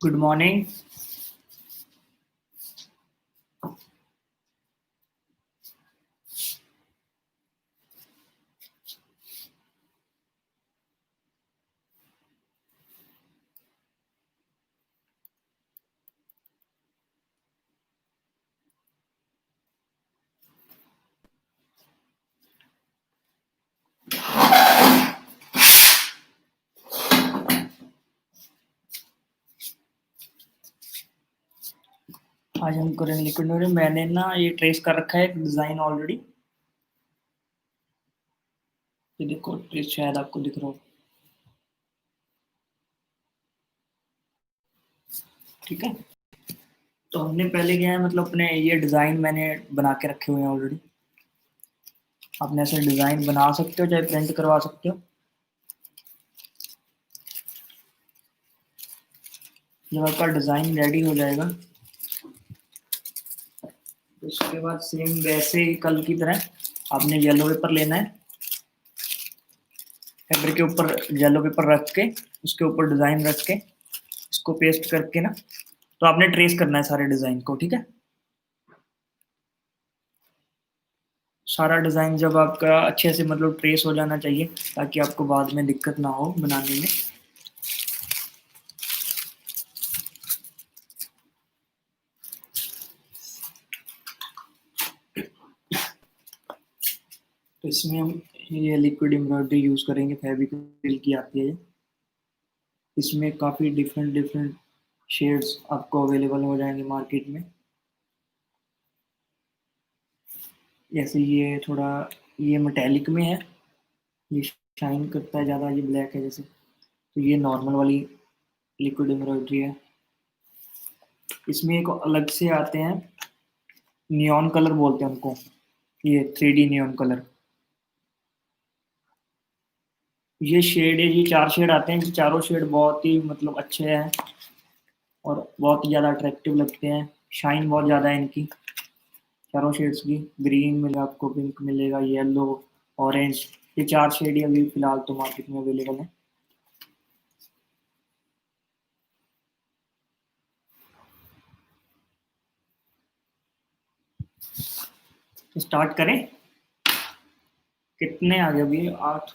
Good morning. आज हम करेंगे लिक्विड में। मैंने ना ये ट्रेस कर रखा है एक डिजाइन ऑलरेडी। ये देखो ट्रेस, शायद आपको दिख रहा हो। ठीक है, तो हमने पहले क्या है, मतलब अपने ये डिजाइन मैंने बना के रखे हुए हैं ऑलरेडी। आपने ऐसे डिजाइन बना सकते हो, चाहे प्रिंट करवा सकते हो। जब आपका डिजाइन रेडी हो जाएगा तो उसके बाद सेम वैसे ही कल की तरह आपने येलो पेपर लेना है। पेपर के ऊपर येलो पेपर रख के उसके ऊपर डिजाइन रख के इसको पेस्ट करके ना, तो आपने ट्रेस करना है सारे डिजाइन को। ठीक है, सारा डिजाइन जब आपका अच्छे से मतलब ट्रेस हो जाना चाहिए, ताकि आपको बाद में दिक्कत ना हो बनाने में। तो इसमें हम ये लिक्विड एम्ब्रॉयडरी यूज करेंगे, फेविक्रिल की आती है ये। इसमें काफी डिफरेंट डिफरेंट शेड्स आपको अवेलेबल हो जाएंगे मार्केट में। जैसे ये थोड़ा, ये मेटेलिक में है, ये शाइन करता है ज़्यादा, ये ब्लैक है जैसे। तो ये नॉर्मल वाली लिक्विड एम्ब्रॉयडरी है। इसमें एक अलग से आते हैं, नियॉन कलर बोलते हैं उनको, ये 3D नियॉन कलर। ये शेड है, ये 4 शेड आते हैं। ये चारों शेड बहुत ही मतलब अच्छे हैं और बहुत ही ज़्यादा अट्रैक्टिव लगते हैं। शाइन बहुत ज़्यादा है इनकी, चारों शेड्स की। ग्रीन मिलेगा आपको, पिंक मिलेगा, येलो, ऑरेंज। ये 4 शेड ही अभी फिलहाल तो मार्केट में अवेलेबल है। तो स्टार्ट करें। कितने आ गए अभी? 8।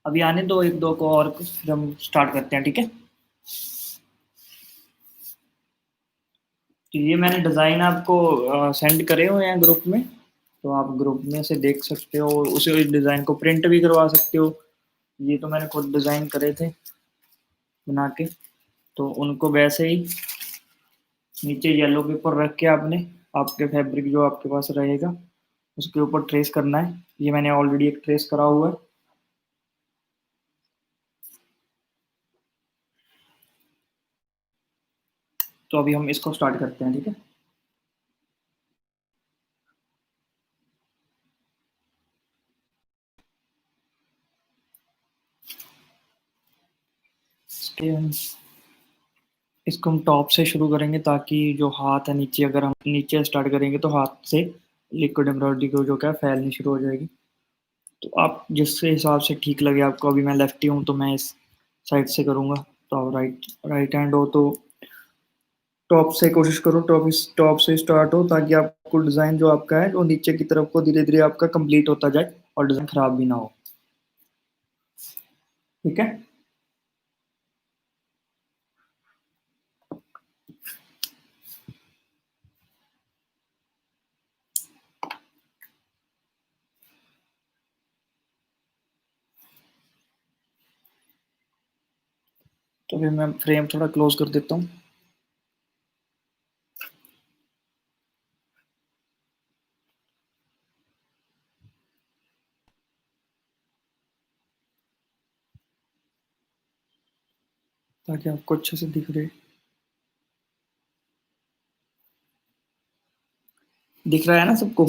अभी आने दो एक दो को, और फिर हम स्टार्ट करते हैं। ठीक है, तो ये मैंने डिज़ाइन आपको सेंड करे हुए हैं ग्रुप में, तो आप ग्रुप में से देख सकते हो। उसे डिज़ाइन को प्रिंट भी करवा सकते हो। ये तो मैंने खुद डिज़ाइन करे थे बना के, तो उनको वैसे ही नीचे येलो पेपर रख के आपने, आपके फैब्रिक जो आपके पास रहेगा उसके ऊपर ट्रेस करना है। ये मैंने ऑलरेडी एक ट्रेस करा हुआ है। तो अभी हम इसको स्टार्ट करते हैं। ठीक है, इसके हम इसको हम टॉप से शुरू करेंगे, ताकि जो हाथ है नीचे, अगर हम नीचे स्टार्ट करेंगे तो हाथ से लिक्विड एम्ब्रॉयडरी को जो क्या फैलनी शुरू हो जाएगी। तो आप जिस हिसाब से ठीक लगे आपको, अभी मैं लेफ्टी हूँ तो मैं इस साइड से करूँगा, तो आप राइट राइट हैंड हो तो टॉप से कोशिश करो, टॉप से स्टार्ट हो, ताकि आपको डिज़ाइन जो आपका है वो नीचे की तरफ को धीरे धीरे आपका कंप्लीट होता जाए और डिज़ाइन खराब भी ना हो। ठीक है, तो फिर मैं फ्रेम थोड़ा क्लोज कर देता हूँ, ताकि आपको अच्छे से दिख रहे। दिख रहा है ना सबको?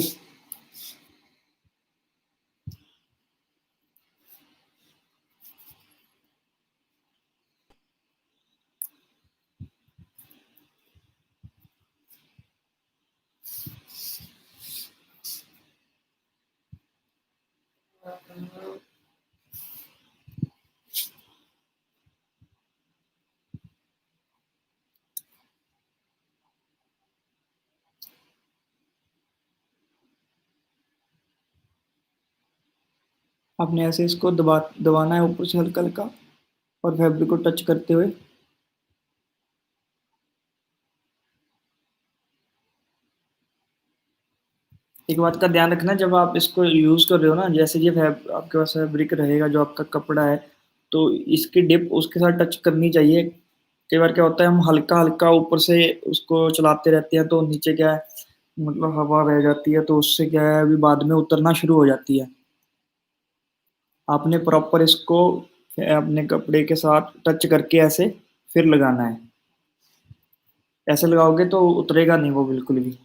आपने ऐसे इसको दबाना है ऊपर से हल्का हल्का, और फैब्रिक को टच करते हुए। एक बात का ध्यान रखना, जब आप इसको यूज कर रहे हो ना, जैसे ये आपके पास फैब्रिक रहेगा जो आपका कपड़ा है, तो इसकी डिप उसके साथ टच करनी चाहिए। कई बार क्या होता है, हम हल्का हल्का ऊपर से उसको चलाते रहते हैं तो नीचे क्या है, मतलब हवा रह जाती है, तो उससे क्या है अभी बाद में उतरना शुरू हो जाती है। आपने प्रॉपर इसको अपने कपड़े के साथ टच करके ऐसे फिर लगाना है। ऐसे लगाओगे तो उतरेगा नहीं वो बिल्कुल भी।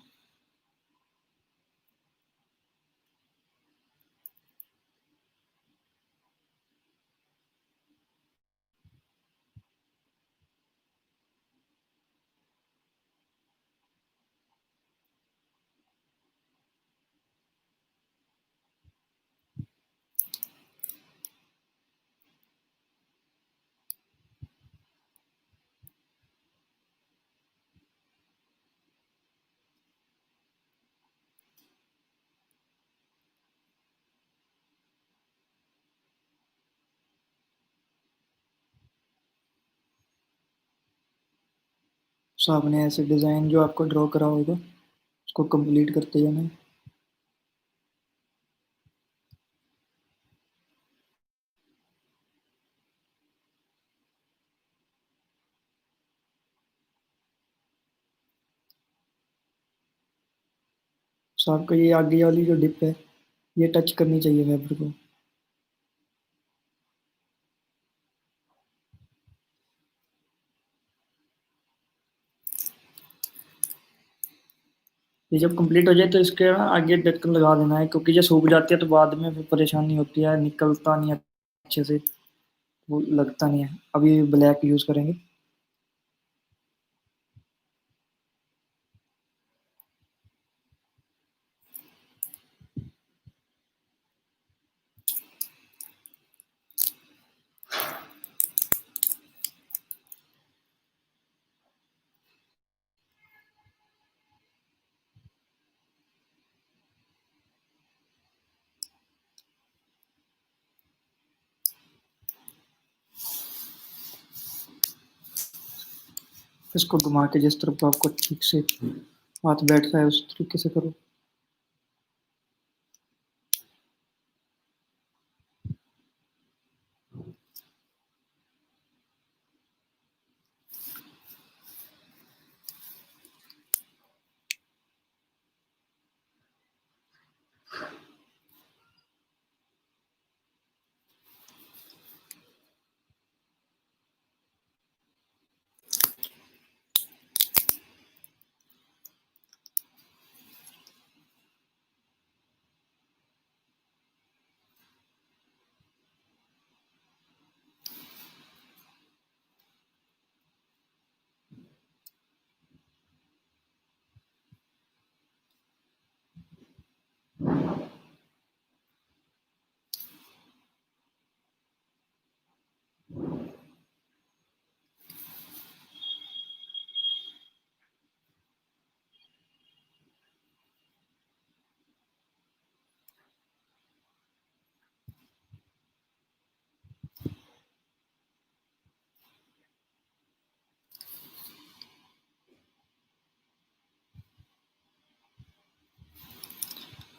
सो आपने ऐसे डिज़ाइन जो आपको ड्रॉ करा होगा उसको कंप्लीट करते जाना है। सो आपका ये आगे वाली जो डिप है, ये टच करनी चाहिए फैब्रिक को। ये जब कंप्लीट हो जाए तो इसके ना आगे ढक्कन लगा देना है, क्योंकि ये सूख जाती है तो बाद में फिर परेशानी होती है, निकलता नहीं है अच्छे से, वो लगता नहीं है। अभी ब्लैक यूज़ करेंगे। इसको घुमा के जिस तरफ आपको ठीक से हाथ बैठता है उस तरीके से करो।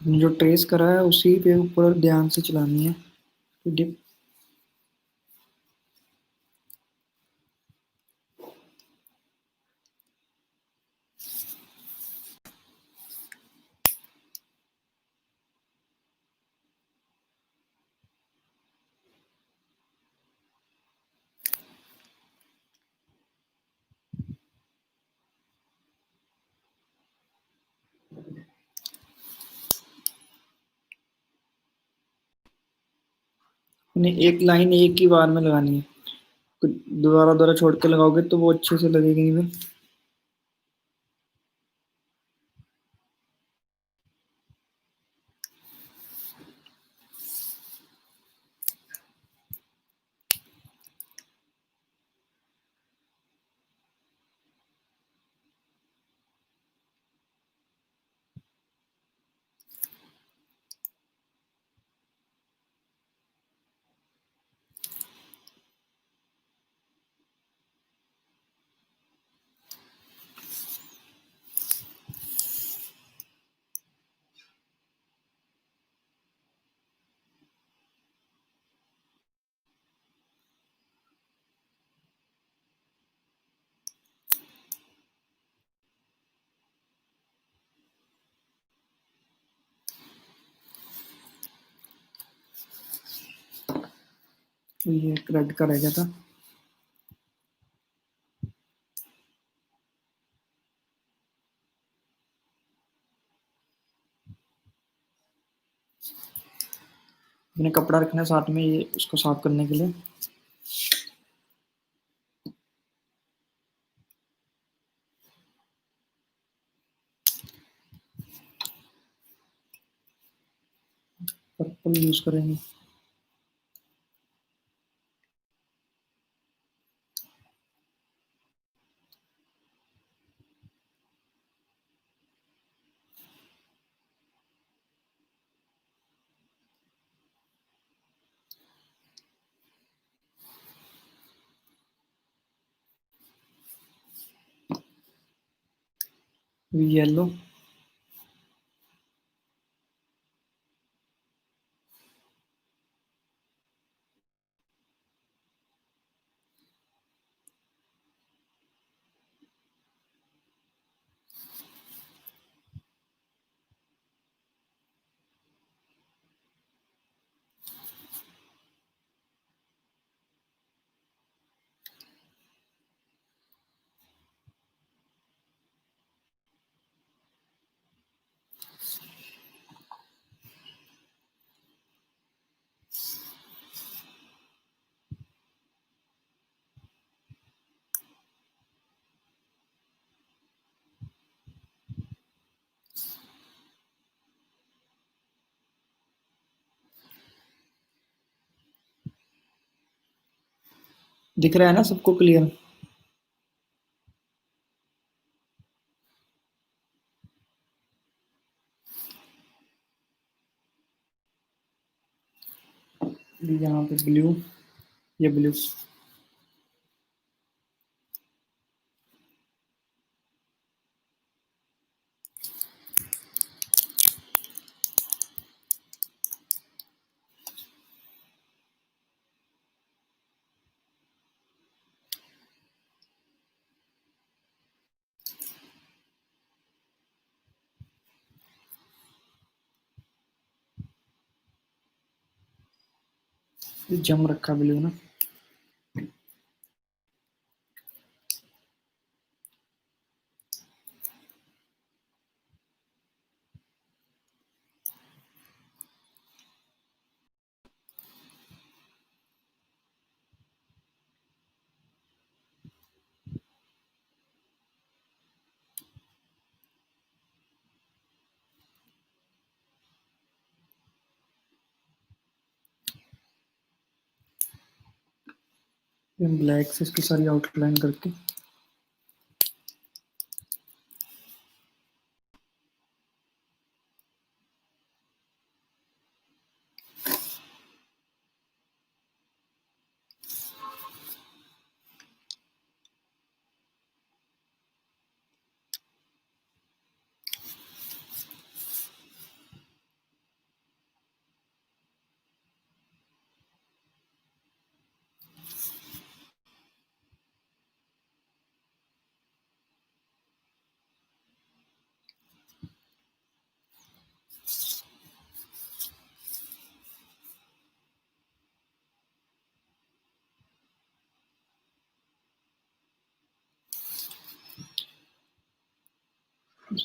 आपने जो ट्रेस करा है उसी पे ऊपर ध्यान से चलानी है डिप। नहीं, एक लाइन एक ही बार में लगानी है। दोबारा दोबारा छोड़ के लगाओगे तो वो अच्छे से लगेगी नहीं फिर। तो ये एक रेड का रह गया था। मैंने कपड़ा रखना है साथ में ये उसको साफ करने के लिए। पर्पल यूज करेंगे। येलो। दिख रहा है ना सबको क्लियर? यहाँ पे ब्लू, ये ब्लू। ये जम रखा ब्लू ना। ब्लैक से इसकी सारी आउटलाइन करके।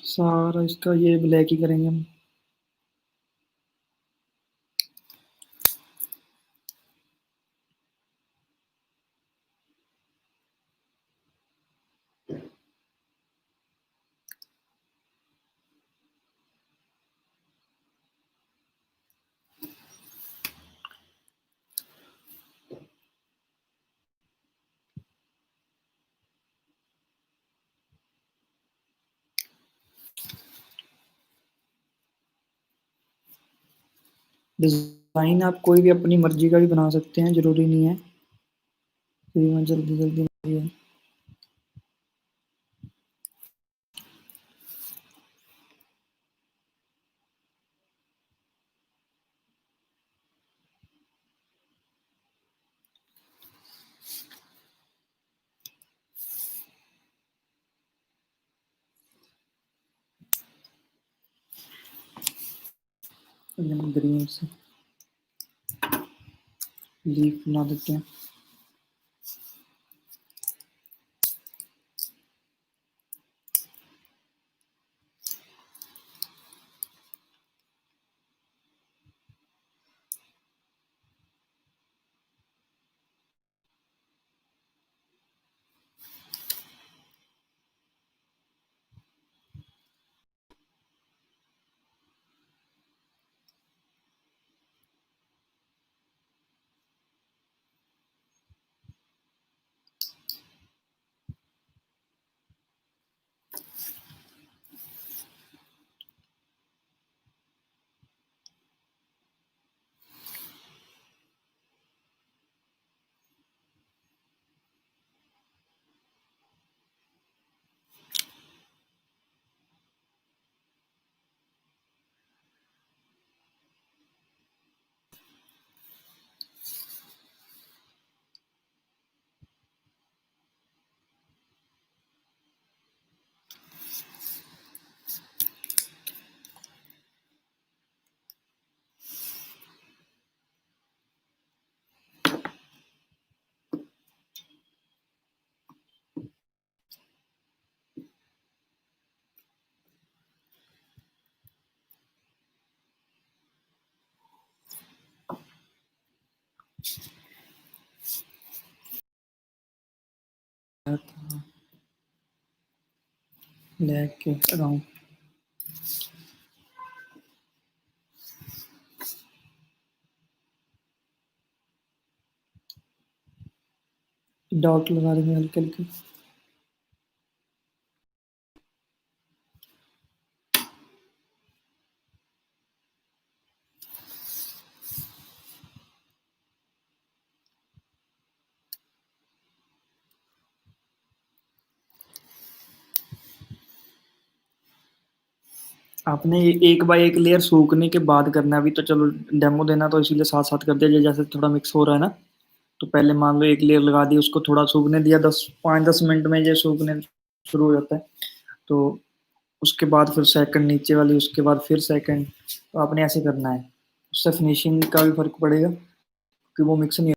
सारा इसका ये ब्लैक ही करेंगे हम। डिजाइन आप कोई भी अपनी मर्जी का भी बना सकते हैं, जरूरी नहीं है कि मैं जल्दी जल्दी है। ग्रीन से लीफ बना देते हैं। लेके अराउंड डॉट लगा देंगे हल्के हल्के। आपने एक बाय एक लेयर सूखने के बाद करना है। अभी तो चलो डेमो देना तो इसीलिए साथ साथ कर दिया। जैसे थोड़ा मिक्स हो रहा है ना, तो पहले मान लो एक लेयर लगा दी, उसको थोड़ा सूखने दिया, 5-10 मिनट में ये सूखने शुरू हो जाता है। तो उसके बाद फिर सेकंड नीचे वाली, उसके बाद फिर सेकंड। तो आपने ऐसे करना है, उससे फिनिशिंग का भी फर्क पड़ेगा कि वो मिक्स नहीं।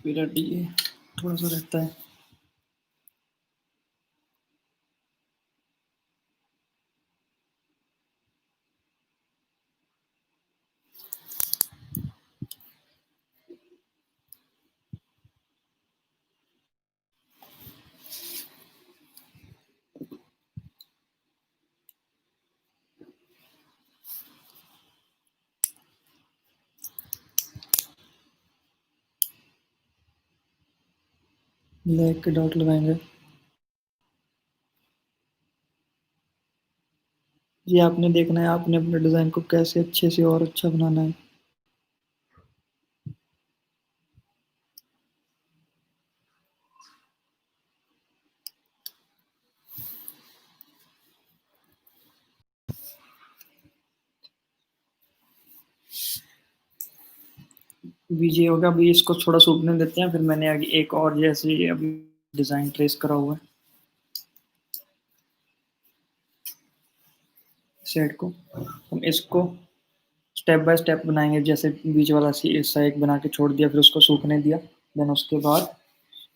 रेडी है, थोड़ा सा रहता है। लेग के डॉट लगाएंगे। ये आपने देखना है, आपने अपने डिजाइन को कैसे अच्छे से और अच्छा बनाना है। अभी ये होगा, अभी इसको थोड़ा सूखने देते हैं, फिर मैंने आगे एक और जैसे अभी डिजाइन ट्रेस करा हुआ है सेट को। हम इसको स्टेप बाय स्टेप बनाएंगे। जैसे बीच वाला हिस्सा एक बना के छोड़ दिया, फिर उसको सूखने दिया, देन उसके बाद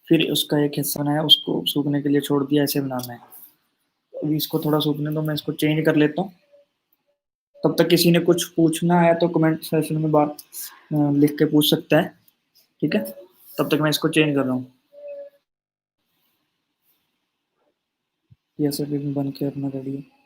फिर उसका एक हिस्सा बनाया, उसको सूखने के लिए छोड़ दिया, ऐसे बनाना है। अभी इसको थोड़ा सूखने दो, मैं इसको चेंज कर लेता हूँ। तब तक किसी ने कुछ पूछना है तो कमेंट सेक्शन में बात लिख के पूछ सकता है, ठीक है। तब तक मैं इसको चेंज कर रहा हूँ। ये सब भी बन के अपना रेडी है।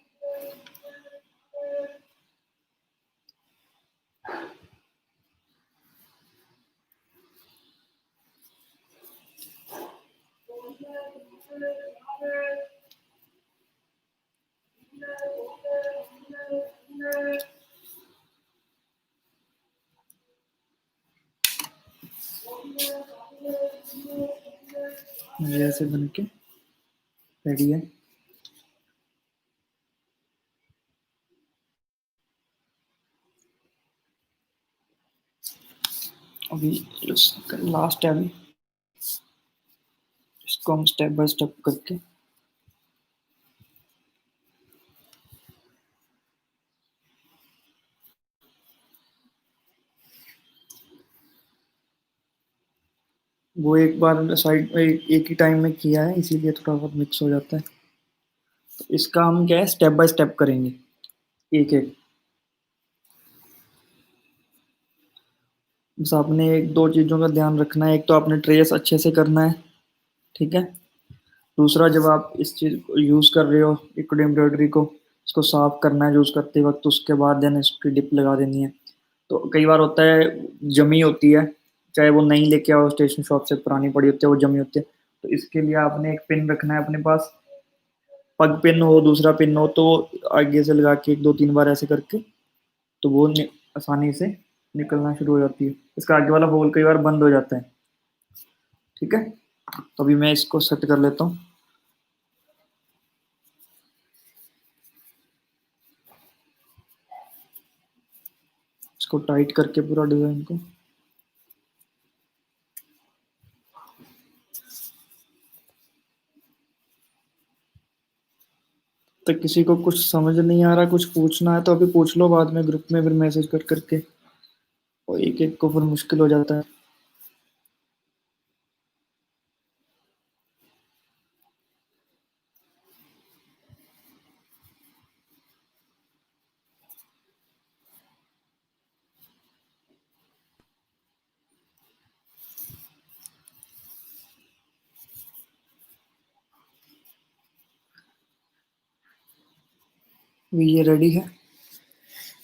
ये ऐसे बन के रेडी है। अभी लास्ट है, अभी इसको हम स्टेप बाय स्टेप करके वो एक बार साइड एक ही टाइम में किया है, इसीलिए थोड़ा बहुत मिक्स हो जाता है। तो इसका हम क्या है, स्टेप बाय स्टेप करेंगे, एक एक। बस आपने एक दो चीज़ों का ध्यान रखना है। एक तो आपने ट्रेस अच्छे से करना है, ठीक है। दूसरा, जब आप इस चीज़ को यूज़ कर रहे हो लिक्विड एम्ब्रॉयडरी को, इसको साफ करना है यूज़ करते वक्त, उसके बाद देन इसकी डिप लगा देनी है। तो कई बार होता है जमी होती है, चाहे वो नई लेके आओ स्टेशन शॉप से, पुरानी पड़ी होती है वो जमी होती है। तो इसके लिए आपने एक पिन रखना है अपने पास, पग पिन हो, दूसरा पिन हो, तो आगे से लगा के एक दो तीन बार ऐसे करके, तो वो आसानी से निकलना शुरू हो जाती है। इसका आगे वाला होल कई बार बंद हो जाता है, ठीक है। तो अभी मैं इसको सेट कर लेता हूँ, इसको टाइट करके पूरा डिजाइन को। तो किसी को कुछ समझ नहीं आ रहा, कुछ पूछना है तो अभी पूछ लो, बाद में ग्रुप में फिर मैसेज कर करके, और एक एक को फिर मुश्किल हो जाता है। अभी ये रेडी है,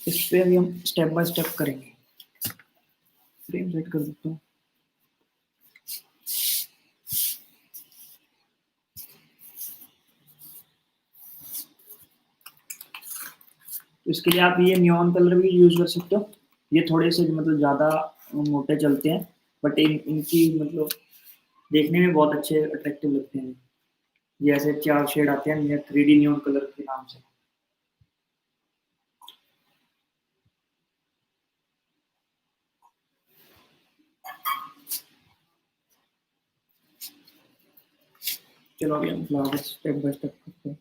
इस पे अभी हम स्टेप बाय स्टेप करेंगे। फ्रेम सेट कर देता हूँ। तो इसके लिए आप ये नियॉन कलर भी यूज कर सकते हो। ये थोड़े से मतलब ज्यादा मोटे चलते हैं, बट इनकी मतलब देखने में बहुत अच्छे अट्रैक्टिव लगते हैं। ये ऐसे चार शेड आते हैं, ये 3D नियॉन कलर के नाम से। चलो अभी हम फ्लावर स्टेप बाय स्टेप करते हैं।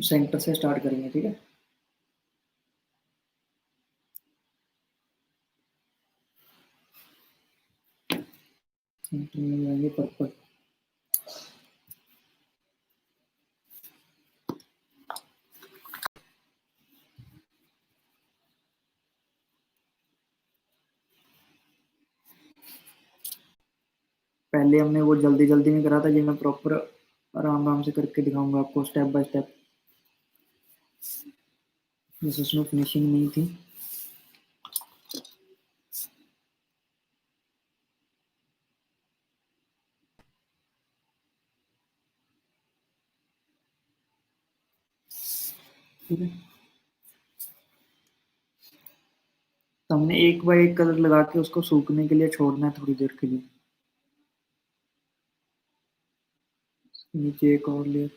सेंटर से स्टार्ट करेंगे, ठीक है। सेंटर में जाएंगे पर्पल। पहले हमने वो जल्दी जल्दी में करा था, ये मैं प्रॉपर आराम आराम से करके दिखाऊंगा आपको स्टेप बाय स्टेप, जैसे उसमें फिनिशिंग नहीं थी। ठीक है, तो हमने एक बार एक कलर लगा के उसको सूखने के लिए छोड़ना है थोड़ी देर के लिए। नीचे एक और लेयर।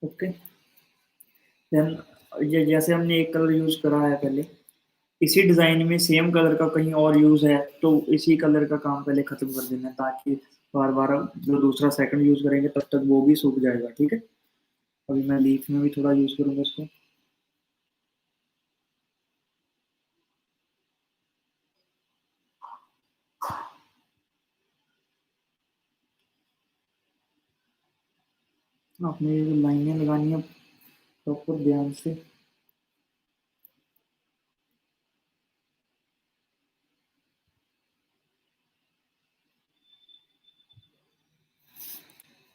ओके, देन ये जैसे हमने एक कलर यूज करा है पहले, इसी डिजाइन में सेम कलर का कहीं और यूज है, तो इसी कलर का काम पहले खत्म कर देना है, ताकि बार बार जो दूसरा सेकंड यूज करेंगे तब तक वो भी सूख जाएगा, ठीक है। अभी मैं लीफ में भी थोड़ा यूज करूंगा इसको। आपने ये लाइनें लगानी है प्रॉपर ध्यान से।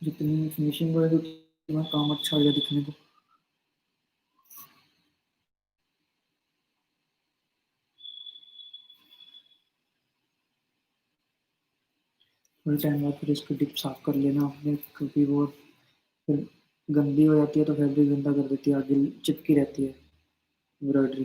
जितनी फिनिशिंग होगी उतना काम अच्छा होगा दिखने को। थोड़ी टाइम बाद फिर इसकी टिप साफ कर लेना आपने, क्योंकि वो फिर गंदी हो जाती है तो फैब्रिक गंदा कर देती है, आगे चिपकी रहती है एम्ब्रॉयडरी।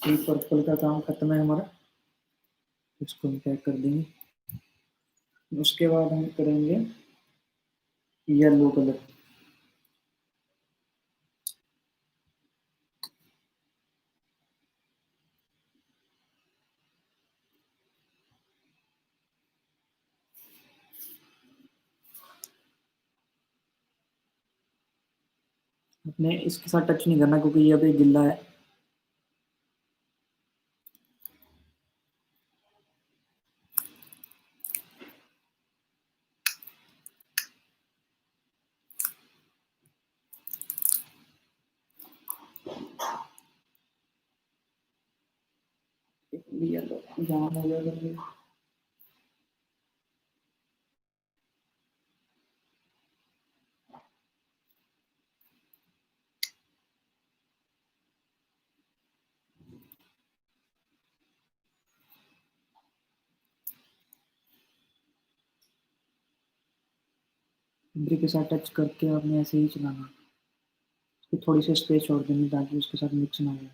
ये पर्पल का काम खत्म है हमारा, इसको हम पैक कर देंगे। उसके बाद हम करेंगे येलो कलर। अपने इसके साथ टच नहीं करना क्योंकि ये अभी गिल्ला है। येलो जाम हो जाएगा। फैब्रिक के साथ टच करके आपने ऐसे ही चलाना, उसको थोड़ी सी स्पेस छोड़ देनी ताकि उसके साथ मिक्स ना हो।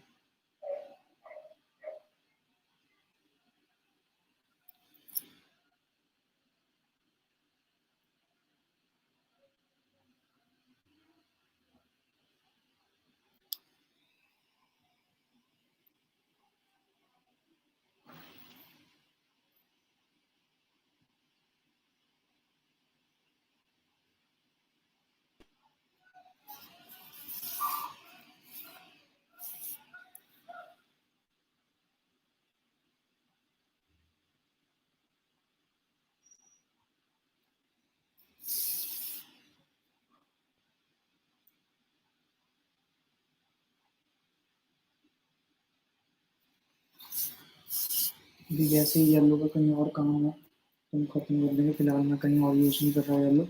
अभी वैसे ही येलो का कहीं और काम है तो हम खत्म कर देंगे, फिलहाल मैं कहीं और यूज़ नहीं कर रहा येलो।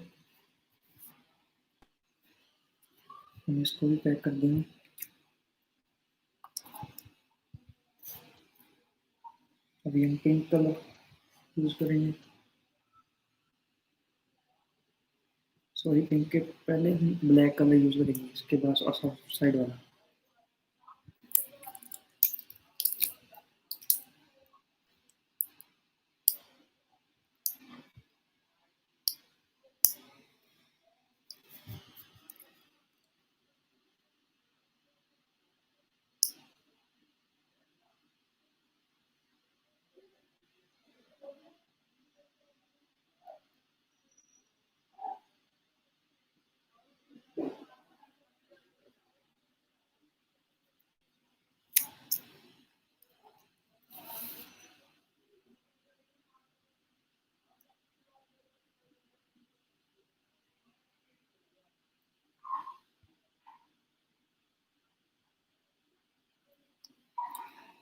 हम इसको भी पैक कर देंगे। अभी हम पिंक कलर यूज़ करेंगे। सॉरी, पिंक के पहले हम ब्लैक कलर यूज़ करेंगे, इसके बाद और साइड वाला।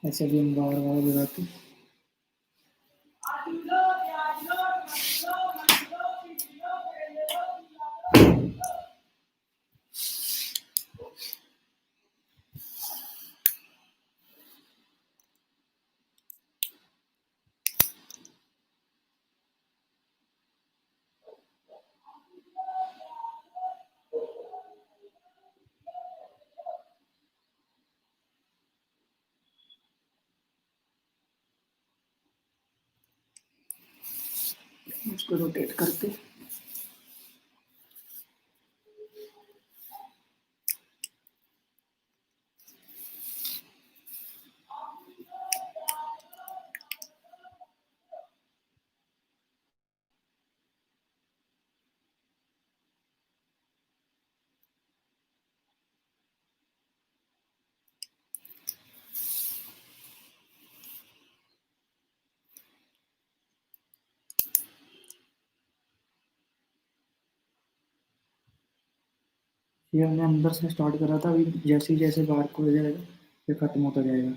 ऐसे भी हम बार बार लगाते। उसको रोटेट करके ये हमने अंदर से स्टार्ट करा था, अभी जैसे जैसे बाहर को हो जाएगा फिर खत्म होता जाएगा।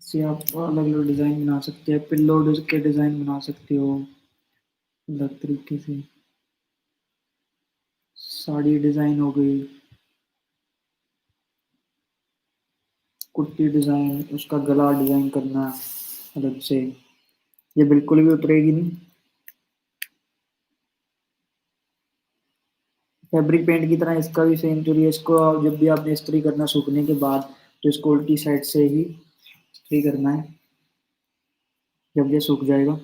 इससे आप अलग अलग डिज़ाइन बना सकते हैं, पिल्लो के डिज़ाइन बना सकते हो अलग तरीके से। साड़ी डिज़ाइन हो गई, कुर्ती डिज़ाइन, उसका गला डिज़ाइन करना अलग से, ये बिल्कुल भी उतरेगी नहीं। फैब्रिक पेंट की तरह इसका भी सेम चलिए, इसको जब भी आपने इस्त्री करना सूखने के बाद तो इसको उल्टी साइड से ही इस्त्री करना है जब ये सूख जाएगा।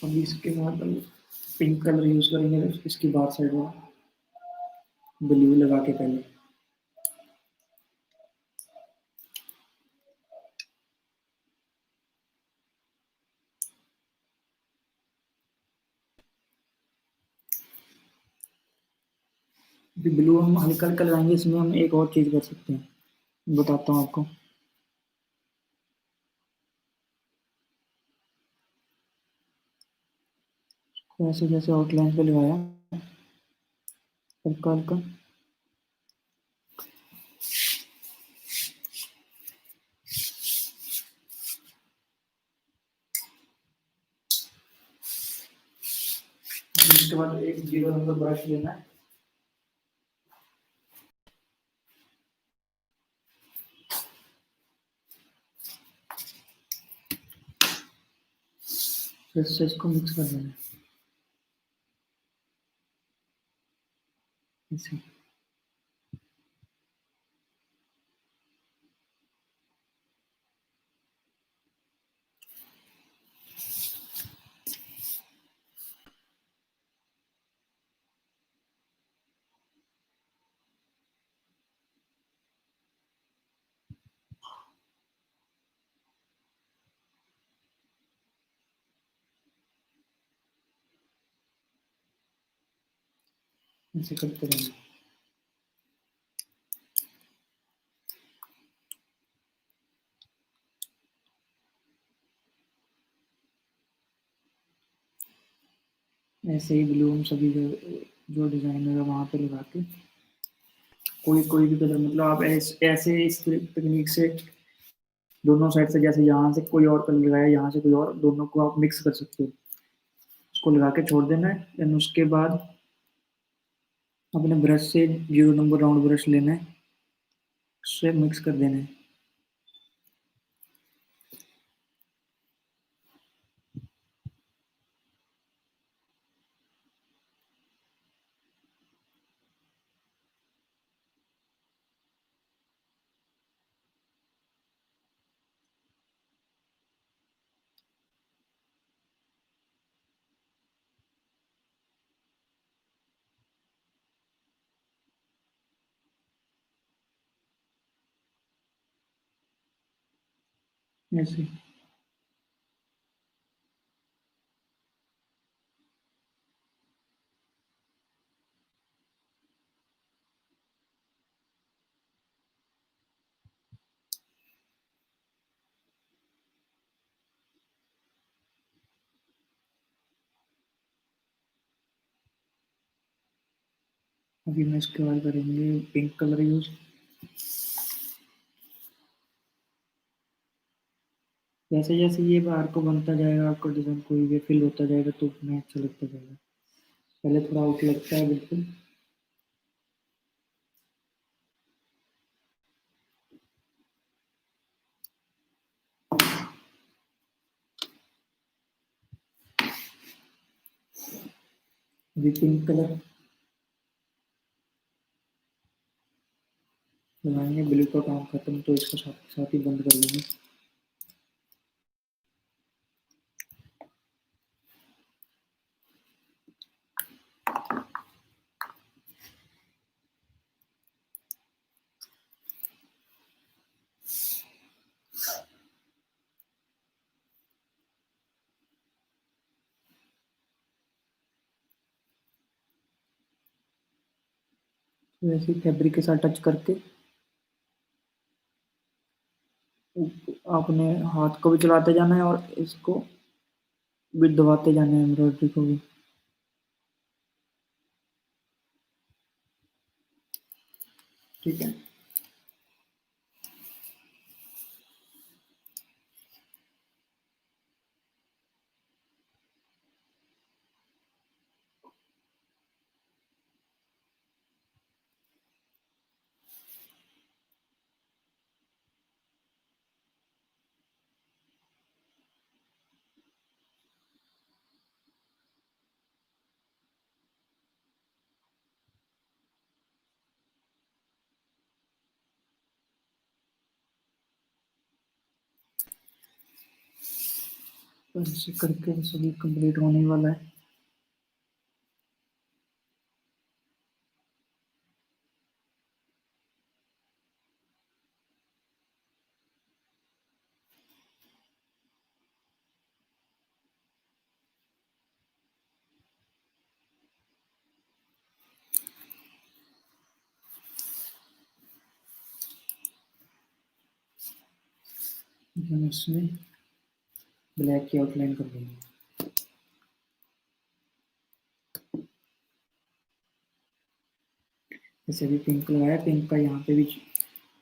अभी इसके बाद हम पिंक कलर यूज़ करेंगे, इसकी बाहर साइड में ब्लू लगा के पहले। अभी ब्लू हम हल्का हल्का लगाएंगे, इसमें हम एक और चीज़ कर सकते हैं, बताता हूँ आपको। तो ऐसे जैसे आउटलाइन पे लगाया हल्का हल्का, उसके बाद एक जीरो नंबर ब्रश लेना है, फिर से इसको मिक्स कर देना है ऐसे। ऐसे करते रहेंगे। ऐसे ही ब्लू हम सभी जो डिज़ाइन है वहाँ पे लगा के कोई कोई भी कलर, मतलब आप ऐसे इस तकनीक से दोनों साइड से, जैसे यहाँ से कोई और कलर लगाया, यहाँ से कोई और, दोनों को आप मिक्स कर सकते हो। उसको लगा के छोड़ देना है, देन उसके बाद अपने ब्रश से जीरो नंबर राउंड ब्रश लेना है, उससे मिक्स कर देना है। ऐसे अभी हम इसके बाद करेंगे पिंक कलर यूज। जैसे जैसे ये बाहर को बनता जाएगा, आपका डिजाइन कोई भी फिल होता जाएगा तो उतना अच्छा लगता जाएगा। पहले थोड़ा आउट लगता है बिल्कुल। अभी पिंक कलर लगाएंगे, ब्लू का काम खत्म तो इसको साथ साथ ही बंद कर लेंगे। वैसे ही फैब्रिक के साथ टच करके आपने हाथ को भी चलाते जाना है और इसको भी दबाते जाना है, एम्ब्रॉयडरी को भी। ठीक है। तो ऐसे करके सभी कंप्लीट होने वाला है। हम इसमें ब्लैक की आउटलाइन कर देंगे। जैसे भी पिंक लगाया, पिंक का यहाँ पे भी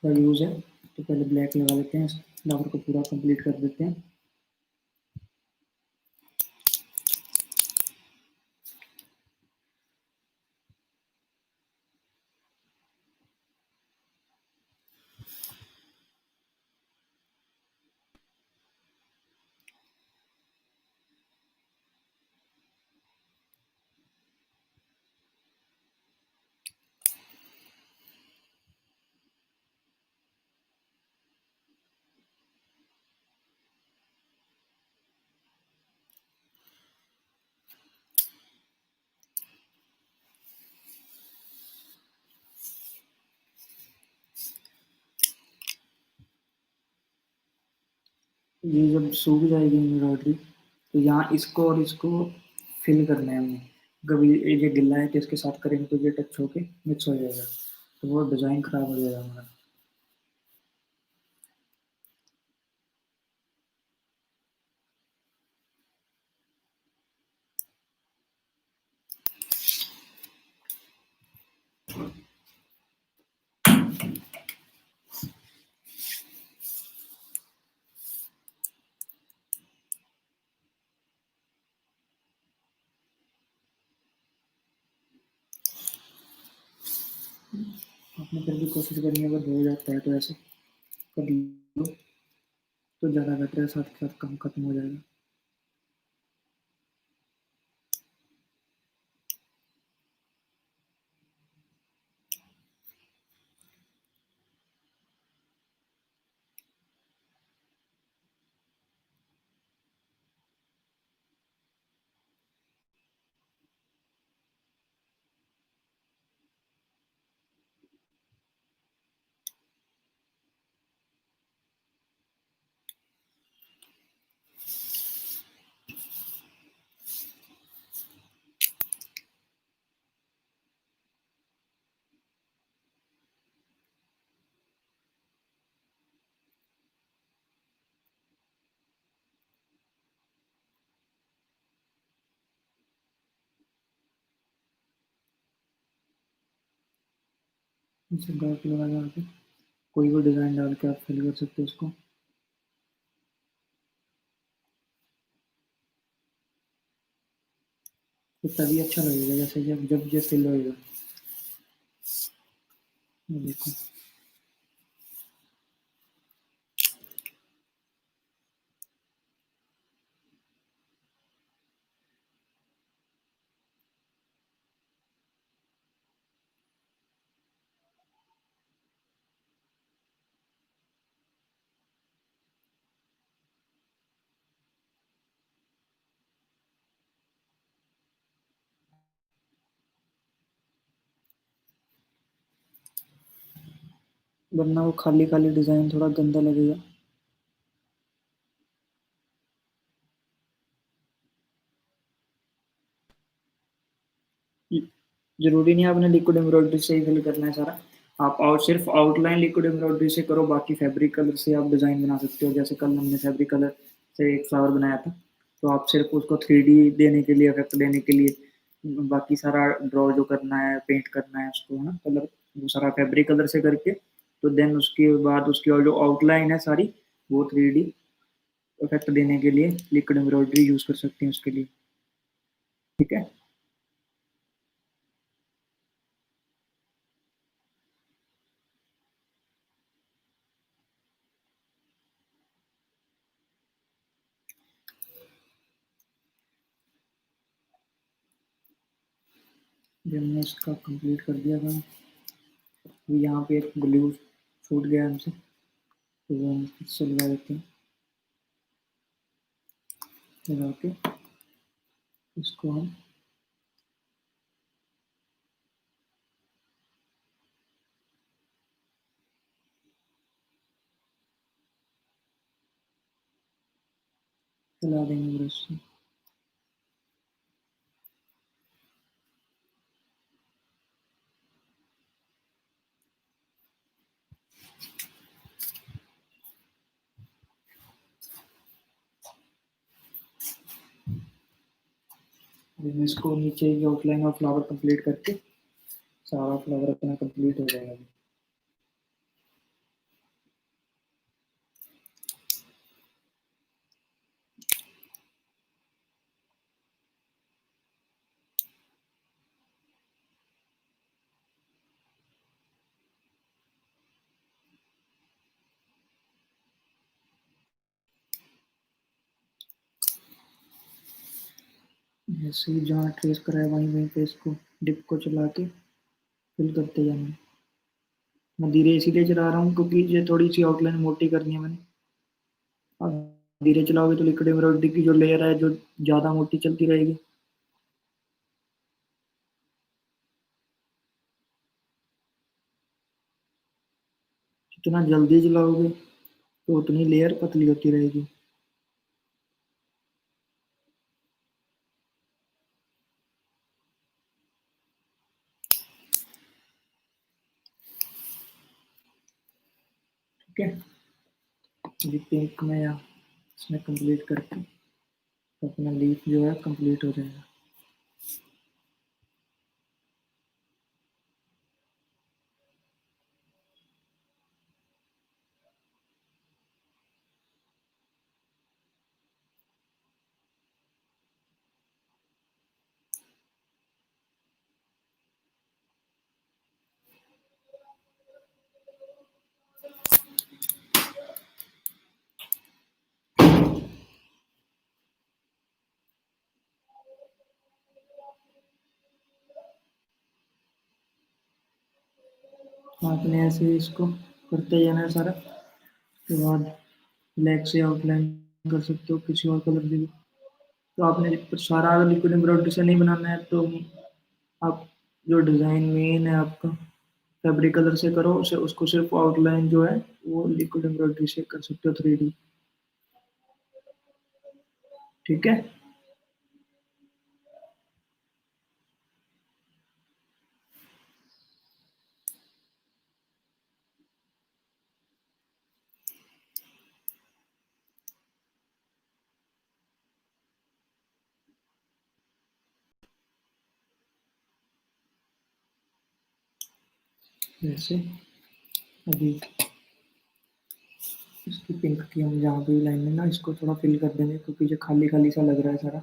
यूज है, तो पहले ब्लैक लगा लेते हैं, फ्लावर को पूरा कंप्लीट कर देते हैं। ये जब सूख जाएगी एम्ब्रॉयडरी, तो यहाँ इसको और इसको फिल करना है हमें। कभी ये गिल्ला है तो इसके साथ करेंगे तो ये टच होके मिक्स हो जाएगा, तो वो डिज़ाइन खराब हो जाएगा हमारा। आपने फिर भी कोशिश करनी है, अगर हो जाता है तो ऐसे कर लो तो ज़्यादा बेटर है, साथ के साथ काम खत्म हो जाएगा। इसे डॉट लगा लगा के कोई भी डिज़ाइन डाल के आप फिल कर सकते हो उसको। तो तभी अच्छा लगेगा, जैसे जब जब ये फिल होएगा। ये देखो। वरना वो खाली खाली डिज़ाइन थोड़ा गंदा लगेगा। जरूरी नहीं है आपने लिक्विड एम्ब्रॉयडरी से ही फिल करना है सारा। आप सिर्फ आउटलाइन लिक्विड एम्ब्रॉयडरी से करो, बाकी फैब्रिक कलर से आप डिज़ाइन बना सकते हो। जैसे कल हमने फैब्रिक कलर से एक फ्लावर बनाया था, तो आप सिर्फ उसको 3D देने के लिए, इफेक्ट देने के लिए, बाकी सारा ड्रॉ जो करना है, पेंट करना है उसको, है ना, कलर, वो सारा फैब्रिक कलर से करके, तो देन उसके बाद उसकी और जो आउटलाइन है सारी, वो 3D इफेक्ट देने के लिए लिक्विड एम्ब्रॉयडरी यूज़ कर सकते हैं उसके लिए। ठीक है। जब हमने इसका कंप्लीट कर दिया था, तो यहाँ पे एक ग्लू छूट गया हमसे, तो वो हम फिर से लगा देते हैं। लगा के इसको हम चला देंगे ब्रश से। फिर मैं इसको नीचे की आउटलाइन और फ्लावर कंप्लीट करके, सारा फ्लावर अपना कंप्लीट हो जाएगा। जैसे ही जहाँ ट्रेस करा है वहीं वहीं पे इसको डिप को चला के फिल करते जाना। मैं धीरे इसीलिए चला रहा हूँ क्योंकि ये थोड़ी सी आउटलाइन मोटी करनी है मैंने। अब धीरे चलाओगे तो लिक्विड एम्ब्रॉयडरी की जो लेयर है जो ज़्यादा मोटी चलती रहेगी। जितना जल्दी चलाओगे तो उतनी लेयर पतली होती रहेगी। ठीक है। अभी पिंक में या इसमें कंप्लीट करके तो अपना लीफ जो है कंप्लीट हो जाएगा। आपने ऐसे ही इसको करते जाना है सारा। उसके बाद ब्लैक से आउटलाइन कर सकते हो किसी और कलर से भी। तो आपने सारा अगर लिक्विड एम्ब्रॉयडरी से नहीं बनाना है तो आप जो डिज़ाइन मेन है आपका फैब्रिक कलर से करो, उसे उसको सिर्फ आउटलाइन जो है वो लिक्विड एम्ब्रॉयडरी से कर सकते हो 3D। ठीक है। जैसे अभी इसकी पिंक की हम जहाँ भी लाइन है ना, इसको थोड़ा फिल कर देंगे क्योंकि जो खाली खाली सा लग रहा है सारा।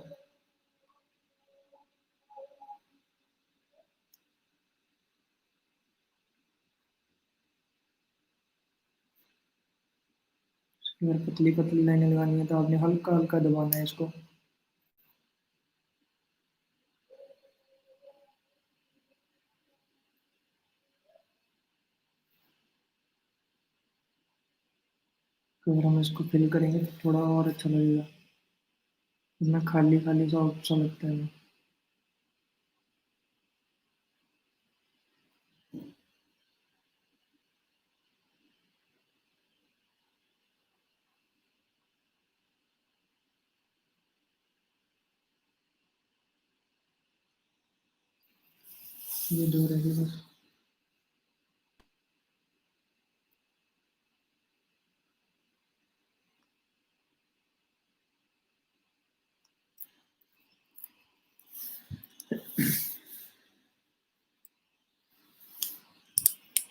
अगर पतली पतली लाइनें लगानी है तो आपने हल्का हल्का दबाना है इसको। अगर हम इसको फिल करेंगे तो थोड़ा और अच्छा लगेगा, वरना खाली खाली सा अच्छा लगता है। ये दो रहेगी बस।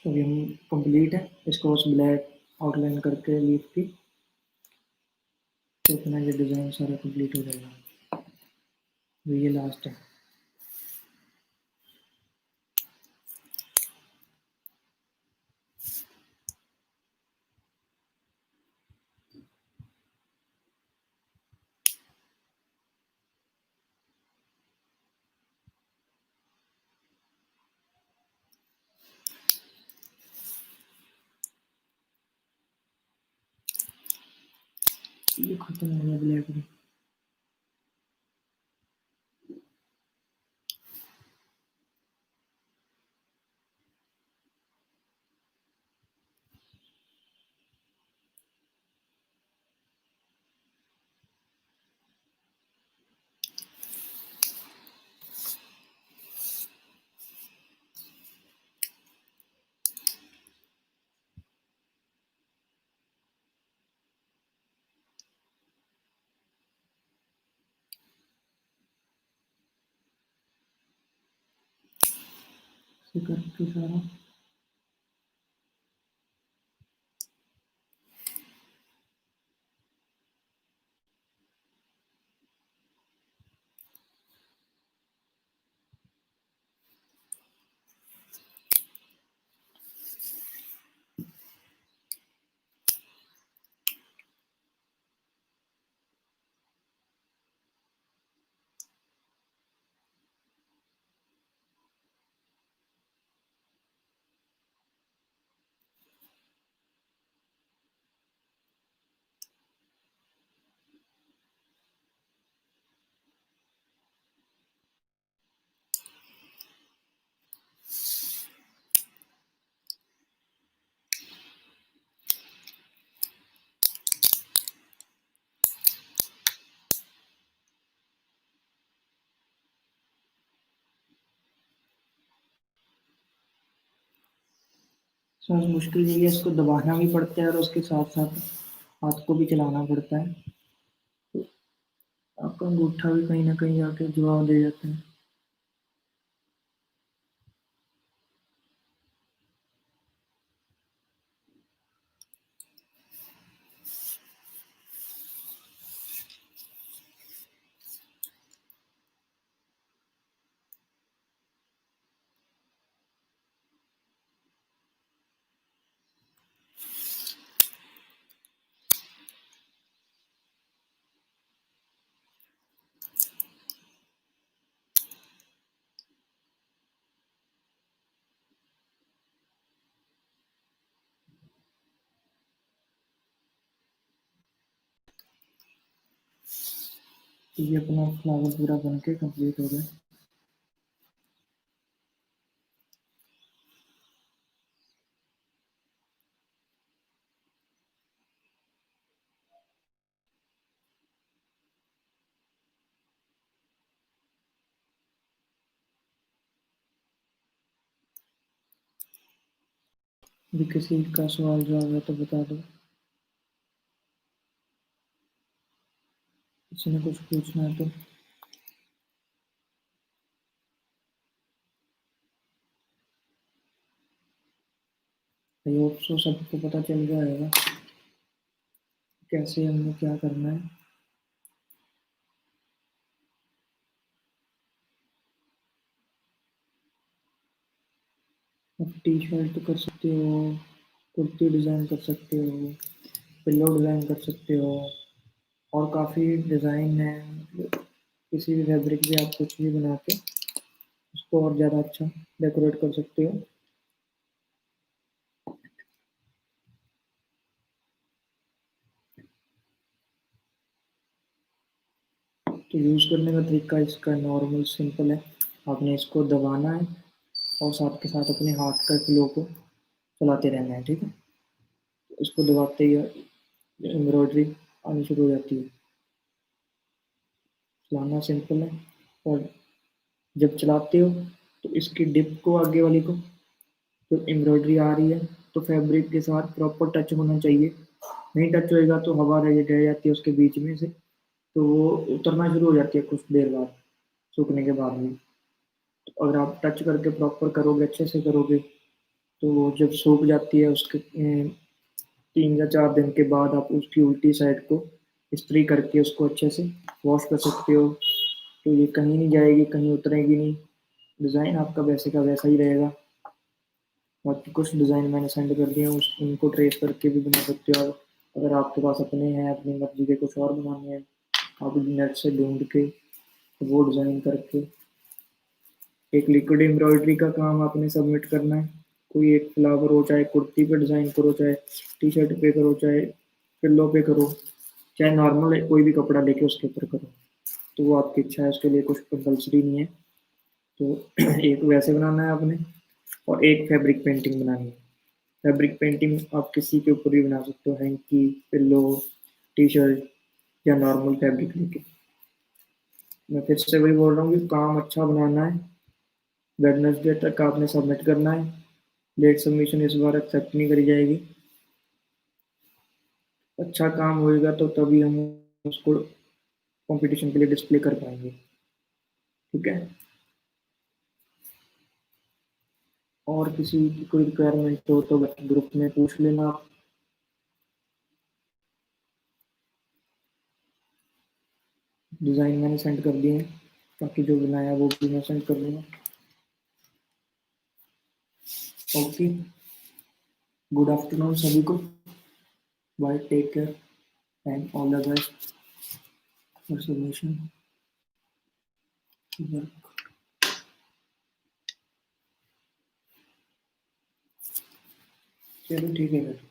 तो अभी हम कंप्लीट है, इसको बस ब्लैक आउटलाइन करके लीफ की, तो अपना ये डिज़ाइन सारा कंप्लीट हो जाएगा। तो ये लास्ट है। ये खत्म हो गया ब्लैक भी। इसे करके सारा सबसे मुश्किल यही है, इसको दबाना भी पड़ता है और उसके साथ साथ हाथ को भी चलाना पड़ता है। तो आपका अंगूठा भी कहीं ना कहीं जाके जवाब दे जाता है। तो ये अपना फ्लावर पूरा बन के कंप्लीट हो गया। भी किसी का सवाल जवाब है तो बता दो, किसी ने कुछ पूछना है तो। आई होप सो सबको पता चल गया होगा कैसे हमें क्या करना है। आप टी शर्ट कर सकते हो, कुर्ती डिज़ाइन कर सकते हो, पिल्लो डिज़ाइन कर सकते हो, और काफ़ी डिज़ाइन है। किसी भी फैब्रिक भी आप कुछ भी बना के उसको और ज़्यादा अच्छा डेकोरेट कर सकते हो। तो यूज़ करने का तरीका इसका नॉर्मल सिंपल है। आपने इसको दबाना है और साथ के साथ अपने हाथ का फ्लो को चलाते रहना है, ठीक है। तो इसको दबाते ही एम्ब्रॉयडरी आनी शुरू हो जाती है। चलाना सिंपल है, और जब चलाते हो तो इसकी डिप को आगे वाली को जो एम्ब्रॉयडरी आ रही है तो फैब्रिक के साथ प्रॉपर टच होना चाहिए। नहीं टच होएगा तो हवा रह जाती है उसके बीच में से, तो वो उतरना शुरू हो जाती है कुछ देर बाद सूखने के बाद में। तो अगर आप टच करके प्रॉपर करोगे, अच्छे से करोगे, तो जब सूख जाती है उसके 3 या 4 दिन के बाद आप उसकी उल्टी साइड को इस्त्री करके उसको अच्छे से वॉश कर सकते हो। तो ये कहीं नहीं जाएगी, कहीं उतरेगी नहीं, डिज़ाइन आपका वैसे का वैसा ही रहेगा। बाकी कुछ डिज़ाइन मैंने सेंड कर दिए हैं, उस उनको ट्रेस करके भी बना सकते हो आप। अगर आपके पास अपने हैं, अपनी मर्जी के कुछ और बनाने हैं, आप नेट से ढूंढ के वो डिज़ाइन करके एक लिक्विड एम्ब्रॉयडरी का काम आपने सबमिट करना है। कोई एक फ्लावर हो, चाहे कुर्ती पे डिज़ाइन करो, चाहे टी शर्ट पे करो, चाहे पिल्लो पे करो, चाहे नॉर्मल कोई भी कपड़ा लेके उसके ऊपर करो, तो वो आपकी इच्छा है, उसके लिए कुछ कंपल्सरी नहीं है। तो एक वैसे बनाना है आपने, और एक फैब्रिक पेंटिंग बनानी है। फैब्रिक पेंटिंग आप किसी के ऊपर भी बना सकते हो, हैंकी, पिल्लो, टी शर्ट या नॉर्मल फैब्रिक लेके। मैं फिर से वही बोल रहा हूँ कि काम अच्छा बनाना है। वेडनेसडे तक आपने सबमिट करना है। लेट सबमिशन इस बार एक्सेप्ट नहीं करी जाएगी। अच्छा काम होएगा तो तभी हम उसको कंपटीशन के लिए डिस्प्ले कर पाएंगे। ठीक है। और किसी की कोई रिक्वायरमेंट हो तो ग्रुप में पूछ लेना आप। डिज़ाइन मैंने सेंड कर दिए हैं, बाकी जो बनाया वो भी मैं सेंड कर दूँगा। ओके, गुड आफ्टरनून सभी को। Bye, take care and all the best for submission work. चलो ठीक है फिर।